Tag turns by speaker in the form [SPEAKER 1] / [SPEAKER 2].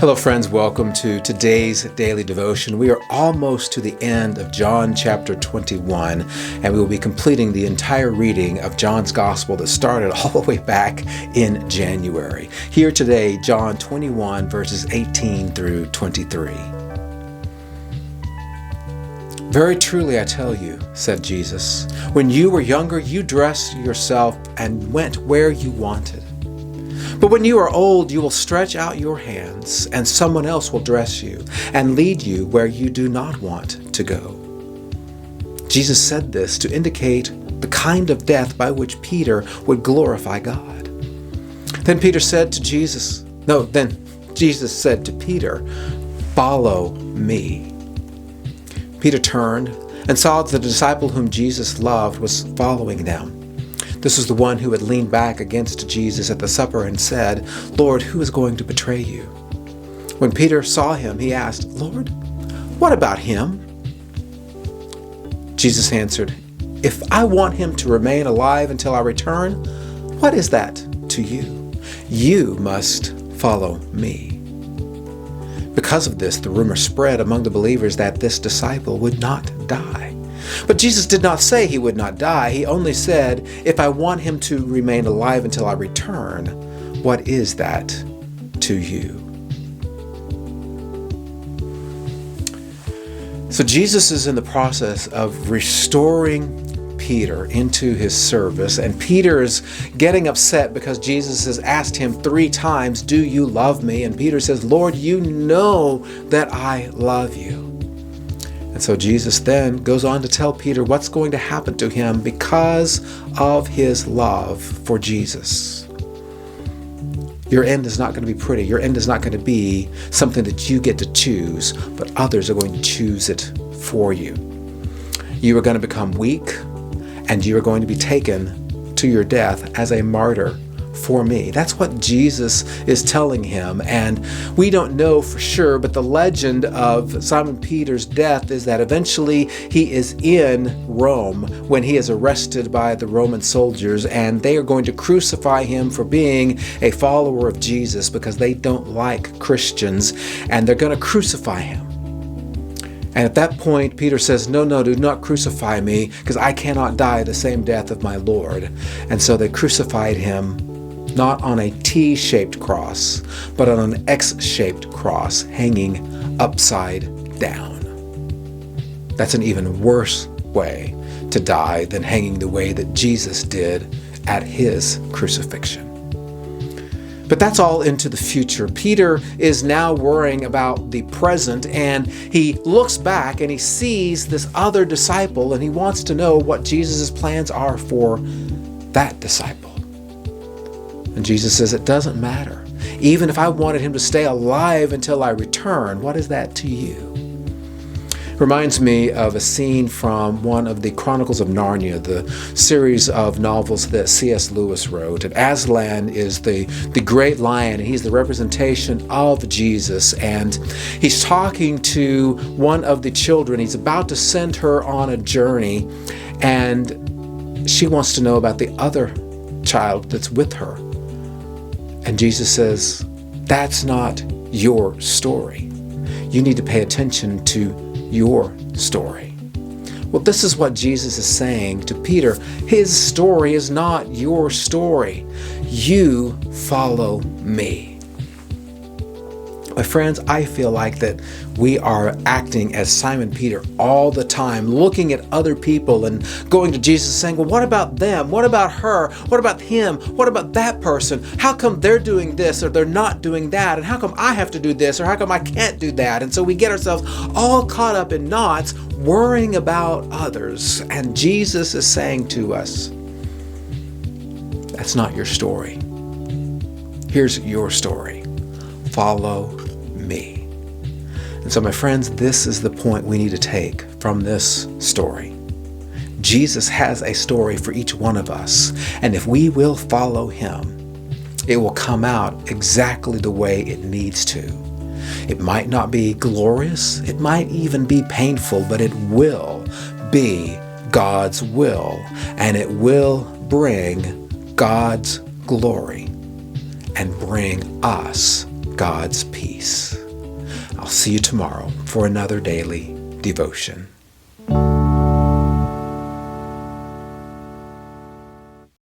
[SPEAKER 1] Hello friends, welcome to today's daily devotion. We are almost to the end of John chapter 21, and we will be completing the entire reading of John's gospel that started all the way back in January. Here today, John 21 verses 18 through 23. Very truly I tell you, said Jesus, when you were younger, you dressed yourself and went where you wanted. But when you are old, you will stretch out your hands, and someone else will dress you and lead you where you do not want to go. Jesus said this to indicate the kind of death by which Peter would glorify God. Then Jesus said to Peter, "Follow me." Peter turned and saw that the disciple whom Jesus loved was following them. This was the one who had leaned back against Jesus at the supper and said, "Lord, who is going to betray you?" When Peter saw him, he asked, "Lord, what about him?" Jesus answered, "If I want him to remain alive until I return, what is that to you? You must follow me." Because of this, the rumor spread among the believers that this disciple would not die. But Jesus did not say he would not die. He only said, "If I want him to remain alive until I return, what is that to you?" So Jesus is in the process of restoring Peter into his service, and Peter is getting upset because Jesus has asked him 3 times, "Do you love me?" And Peter says, "Lord, you know that I love you." And so Jesus then goes on to tell Peter what's going to happen to him because of his love for Jesus. Your end is not going to be pretty. Your end is not going to be something that you get to choose, but others are going to choose it for you. You are going to become weak, and you are going to be taken to your death as a martyr for me. That's what Jesus is telling him, and we don't know for sure, but the legend of Simon Peter's death is that eventually he is in Rome when he is arrested by the Roman soldiers, and they are going to crucify him for being a follower of Jesus because they don't like Christians, and they're going to crucify him. And at that point, Peter says, no, do not crucify me, because I cannot die the same death of my Lord. And so they crucified him not on a T-shaped cross, but on an X-shaped cross hanging upside down. That's an even worse way to die than hanging the way that Jesus did at his crucifixion. But that's all into the future. Peter is now worrying about the present, and he looks back and he sees this other disciple, and he wants to know what Jesus' plans are for that disciple. And Jesus says, it doesn't matter. Even if I wanted him to stay alive until I return, what is that to you? Reminds me of a scene from one of the Chronicles of Narnia, the series of novels that C.S. Lewis wrote. And Aslan is the great lion, and he's the representation of Jesus. And he's talking to one of the children. He's about to send her on a journey, and she wants to know about the other child that's with her. And Jesus says, that's not your story. You need to pay attention to your story. Well, this is what Jesus is saying to Peter. His story is not your story. You follow me. My friends, I feel like that we are acting as Simon Peter all the time, looking at other people and going to Jesus saying, well, what about them? What about her? What about him? What about that person? How come they're doing this or they're not doing that? And how come I have to do this or how come I can't do that? And so we get ourselves all caught up in knots, worrying about others. And Jesus is saying to us, that's not your story. Here's your story. Follow me. And so, my friends, this is the point we need to take from this story. Jesus has a story for each one of us, and if we will follow him, it will come out exactly the way it needs to. It might not be glorious, it might even be painful, but it will be God's will, and it will bring God's glory and bring us God's peace. I'll see you tomorrow for another daily devotion.